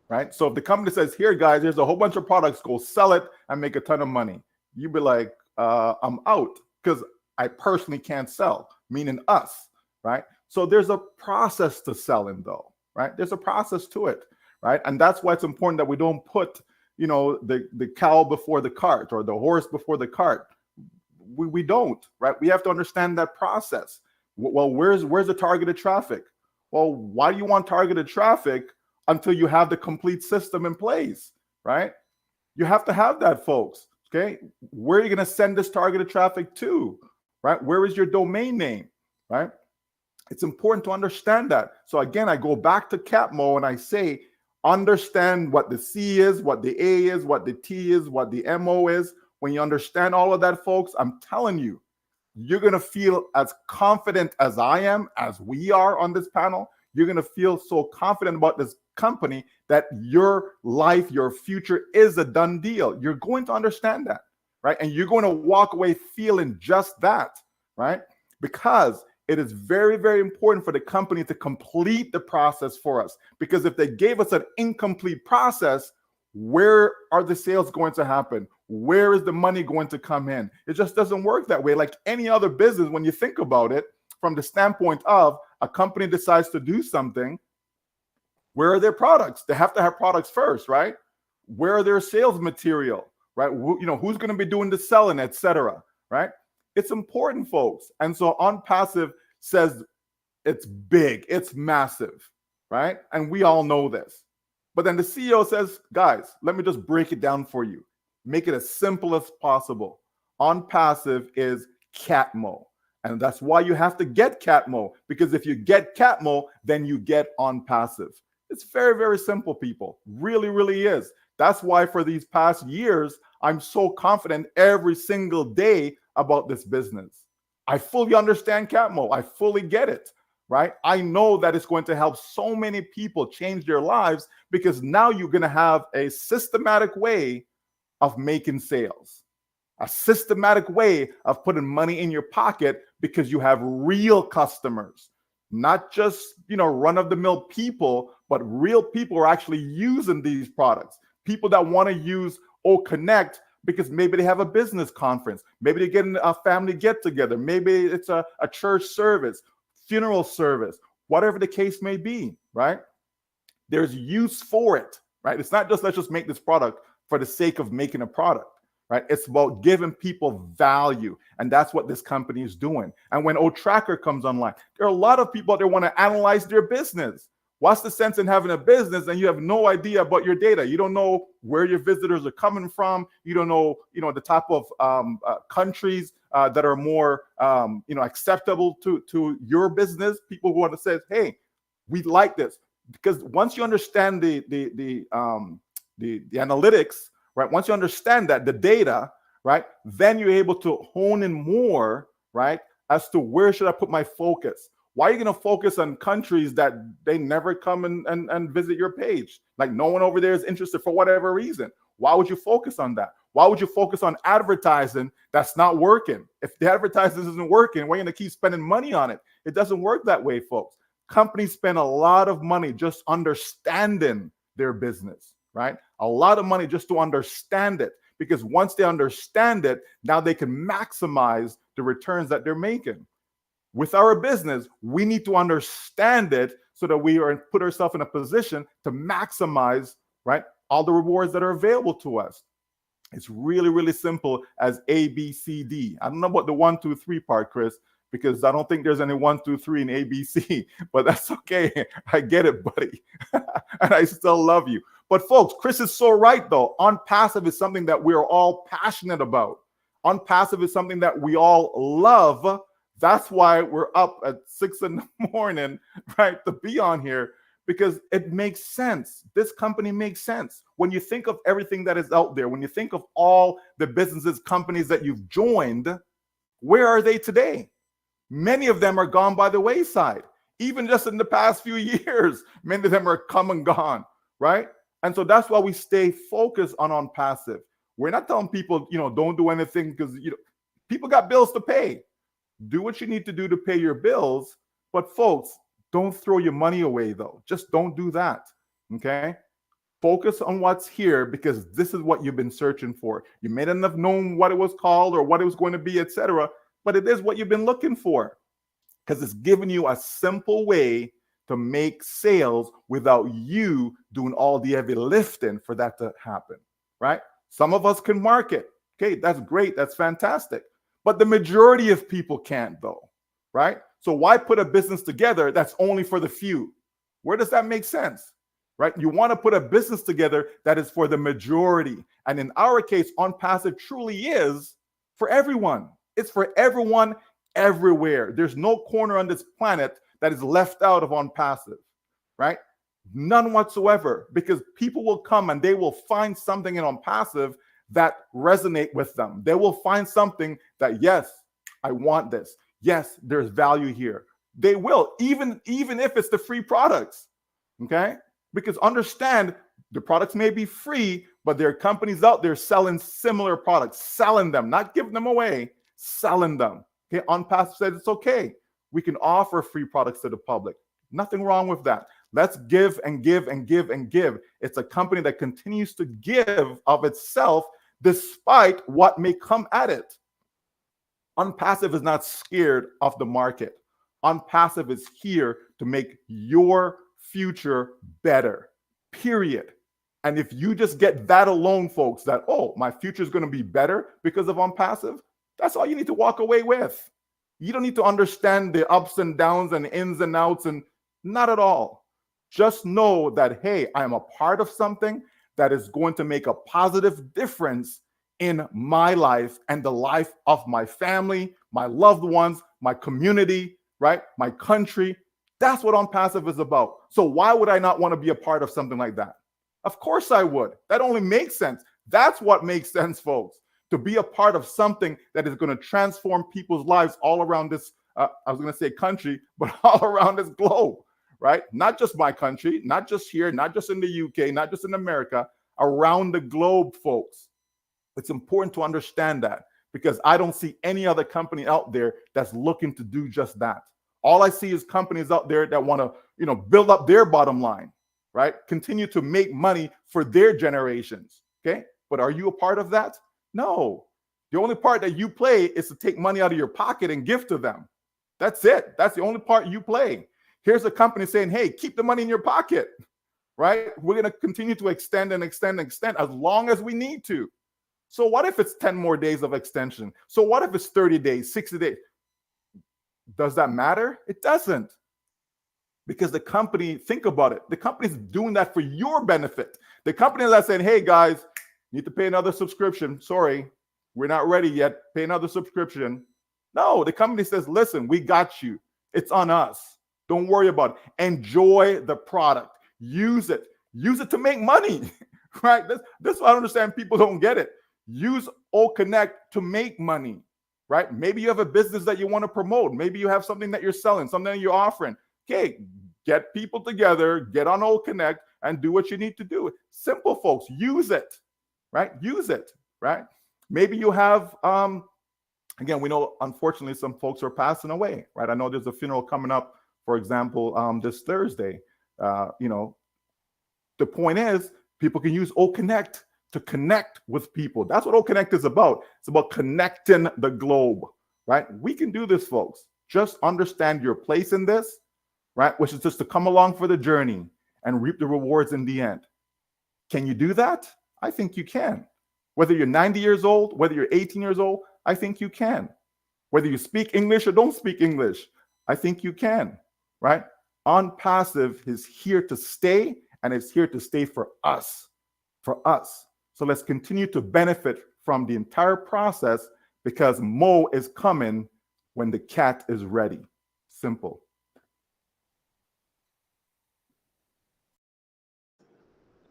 [SPEAKER 2] right? So if the company says, here, guys, here's a whole bunch of products, go sell it and make a ton of money. You'd be like, I'm out because I personally can't sell, meaning us, right? So there's a process to selling though, right? There's a process to it, right? And that's why it's important that we don't put, the cow before the cart or the horse before the cart. We don't, right? We have to understand that process. Well, where's the targeted traffic? Well, why do you want targeted traffic until you have the complete system in place, right? You have to have that, folks, okay? Where are you going to send this targeted traffic to, right? Where is your domain name, right? It's important to understand that. So again, I go back to Catmo and I say, understand what the C is, what the A is, what the T is, what the MO is. When you understand all of that, folks, I'm telling you, you're going to feel as confident as I am, as we are on this panel. You're going to feel so confident about this company that your life, your future is a done deal. You're going to understand that, right? And you're going to walk away feeling just that, right? Because it is very, very important for the company to complete the process for us. Because if they gave us an incomplete process, where are the sales going to happen? Where is the money going to come in? It just doesn't work that way. Like any other business, when you think about it, from the standpoint of a company decides to do something, where are their products? They have to have products first, right? Where are their sales material, right? Who's going to be doing the selling, etc., right? It's important, folks. And so Onpassive says it's big, it's massive, right? And we all know this. But then the CEO says, guys, let me just break it down for you. Make it as simple as possible. Onpassive is Catmo. And that's why you have to get Catmo, because if you get Catmo, then you get Onpassive. It's very, very simple, people. Really, really is. That's why for these past years, I'm so confident every single day about this business. I fully understand Catmo. I fully get it, right? I know that it's going to help so many people change their lives because now you're going to have a systematic way of making sales. a systematic way of putting money in your pocket because you have real customers, not just, run-of-the-mill people, but real people are actually using these products. People that want to use 𝐂𝐻𝐈𝐿 because maybe they have a business conference, maybe they're getting a family get-together, maybe it's a church service, funeral service, whatever the case may be, right? There's use for it, right? It's not just let's just make this product for the sake of making a product, right? It's about giving people value, and that's what this company is doing. And when 𝐂𝐻𝐻𝐿 comes online, there are a lot of people that want to analyze their business. What's the sense in having a business and you have no idea about your data? You don't know where your visitors are coming from. You don't know, the type of countries that are more, acceptable to your business. People who want to say, "Hey, we like this," because once you understand the analytics, right? Once you understand that the data, right, then you're able to hone in more, right, as to where should I put my focus. Why are you going to focus on countries that they never come and visit your page? Like no one over there is interested for whatever reason. Why would you focus on that? Why would you focus on advertising that's not working? If the advertising isn't working, we're going to keep spending money on it. It doesn't work that way, folks. Companies spend a lot of money just understanding their business, right? A lot of money just to understand it, because once they understand it, now they can maximize the returns that they're making. With our business, we need to understand it so that we put ourselves in a position to maximize, right, all the rewards that are available to us. It's really, really simple as A, B, C, D. I don't know about the 1, 2, 3 part, Chris, because I don't think there's any 1, 2, 3 in ABC, but that's okay. I get it, buddy. And I still love you. But folks, Chris is so right, though. Onpassive is something that we're all passionate about. Onpassive is something that we all love. That's why we're up at 6 in the morning, right, to be on here, because it makes sense. This company makes sense. When you think of everything that is out there, when you think of all the businesses, companies that you've joined, where are they today? Many of them are gone by the wayside. Even just in the past few years, many of them are come and gone, right? And so that's why we stay focused on Onpassive. We're not telling people, don't do anything because, people got bills to pay. Do what you need to do to pay your bills. But folks, don't throw your money away, though. Just don't do that, okay? Focus on what's here, because this is what you've been searching for. You may not have known what it was called or what it was going to be, etc., but it is what you've been looking for, because it's giving you a simple way to make sales without you doing all the heavy lifting for that to happen, right? Some of us can market. Okay, that's great. That's fantastic. But the majority of people can't, though, right? So why put a business together that's only for the few? Where does that make sense, right? You want to put a business together that is for the majority. And in our case, Onpassive truly is for everyone. It's for everyone, everywhere. There's no corner on this planet that is left out of Onpassive, right? None whatsoever, because people will come and they will find something in Onpassive that resonate with them. They will find something that, yes, I want this. Yes, there's value here. They will, even if it's the free products, okay? Because understand, the products may be free, but there are companies out there selling similar products, selling them, not giving them away, selling them. Okay, Onpassive says it's okay. We can offer free products to the public. Nothing wrong with that. Let's give and give and give and give. It's a company that continues to give of itself despite what may come at it. Onpassive is not scared of the market. Onpassive is here to make your future better, period. And if you just get that alone, folks, that, oh, my future is going to be better because of Onpassive, that's all you need to walk away with. You don't need to understand the ups and downs and ins and outs, and not at all. Just know that, hey, I am a part of something that is going to make a positive difference in my life and the life of my family, my loved ones, my community, right? My country. That's what Onpassive is about. So why would I not want to be a part of something like that? Of course I would. That only makes sense. That's what makes sense, folks. To be a part of something that is going to transform people's lives all around this, I was going to say country, but all around this globe, right? Not just my country, not just here, not just in the UK, not just in America, around the globe, folks. It's important to understand that, because I don't see any other company out there that's looking to do just that. All I see is companies out there that want to, build up their bottom line, right? Continue to make money for their generations, okay? But are you a part of that? No. The only part that you play is to take money out of your pocket and give to them. That's it. That's the only part you play. Here's a company saying, hey, keep the money in your pocket, right? We're going to continue to extend and extend and extend as long as we need to. So what if it's 10 more days of extension? So what if it's 30 days, 60 days? Does that matter? It doesn't. Because the company, think about it, the company's doing that for your benefit. The company that's saying, hey guys, need to pay another subscription. Sorry, we're not ready yet. Pay another subscription. No, the company says, listen, we got you. It's on us. Don't worry about it. Enjoy the product. Use it. Use it to make money, right? This I understand people don't get it. Use 𝐂𝐻𝐈𝐊𝐿 to make money, right? Maybe you have a business that you want to promote. Maybe you have something that you're selling, something that you're offering. Okay, get people together, get on 𝐂𝐻𝐈𝐿 and do what you need to do. Simple, folks. Use it, right? Use it, right? Maybe you have, again, we know, unfortunately, some folks are passing away, right? I know there's a funeral coming up, for example, this Thursday. The point is, people can use 𝐂𝐻𝐈𝐿 to connect with people. That's what 𝐂𝐻𝐈𝐿 is about. It's about connecting the globe, right? We can do this, folks. Just understand your place in this, right? Which is just to come along for the journey and reap the rewards in the end. Can you do that? I think you can. Whether you're 90 years old, whether you're 18 years old, I think you can. Whether you speak English or don't speak English, I think you can, right? Onpassive is here to stay, and it's here to stay for us, So let's continue to benefit from the entire process, because Mo is coming when the cat is ready. Simple.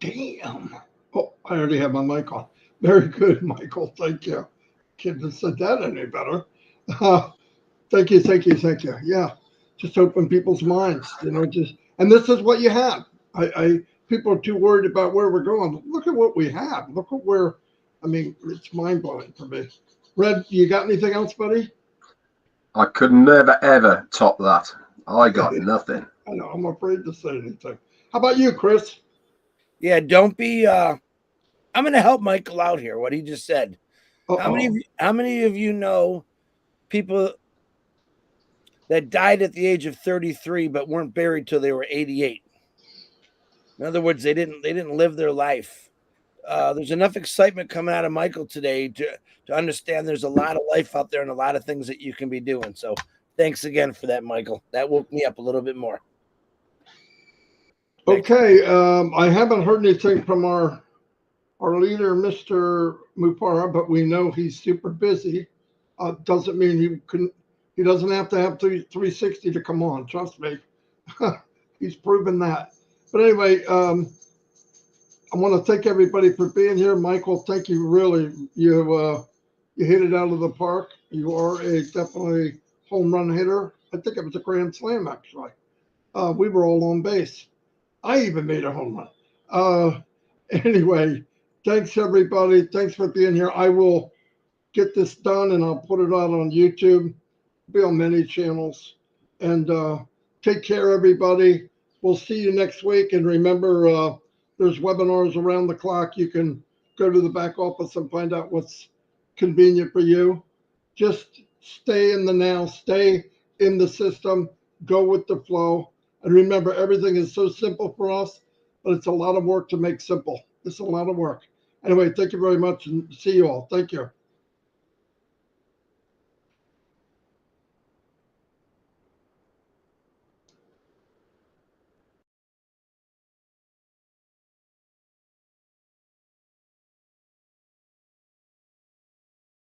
[SPEAKER 1] Damn. Oh, I already have my mic on. Very good, Michael. Thank you. Couldn't have said that any better. Thank you. Yeah, just open people's minds, and this is what you have. People are too worried about where we're going. Look at what we have. Look at where, it's mind-blowing for me. Red, you got anything else, buddy?
[SPEAKER 3] I could never, ever top that. I got nothing.
[SPEAKER 1] I know, I'm afraid to say anything. How about you, Chris?
[SPEAKER 4] Yeah, don't be, I'm going to help Michael out here, what he just said. How many of you know people that died at the age of 33 but weren't buried till they were 88? In other words, they didn't live their life. There's enough excitement coming out of Michael today to understand there's a lot of life out there and a lot of things that you can be doing. So thanks again for that, Michael. That woke me up a little bit more.
[SPEAKER 1] Okay, I haven't heard anything from our leader, Mr. Mupara, but we know he's super busy. Doesn't mean he doesn't have to have 360 to come on. Trust me, he's proven that. But anyway, I want to thank everybody for being here. Michael, thank you. Really, you hit it out of the park. You are definitely home run hitter. I think it was a grand slam, actually. We were all on base. I even made a home run. Anyway, thanks everybody. Thanks for being here. I will get this done and I'll put it out on YouTube. Be on many channels. And take care, everybody. We'll see you next week. And remember, there's webinars around the clock. You can go to the back office and find out what's convenient for you. Just stay in the now, stay in the system, go with the flow. And remember, everything is so simple for us, but it's a lot of work to make simple. It's a lot of work. Anyway, thank you very much and see you all. Thank you.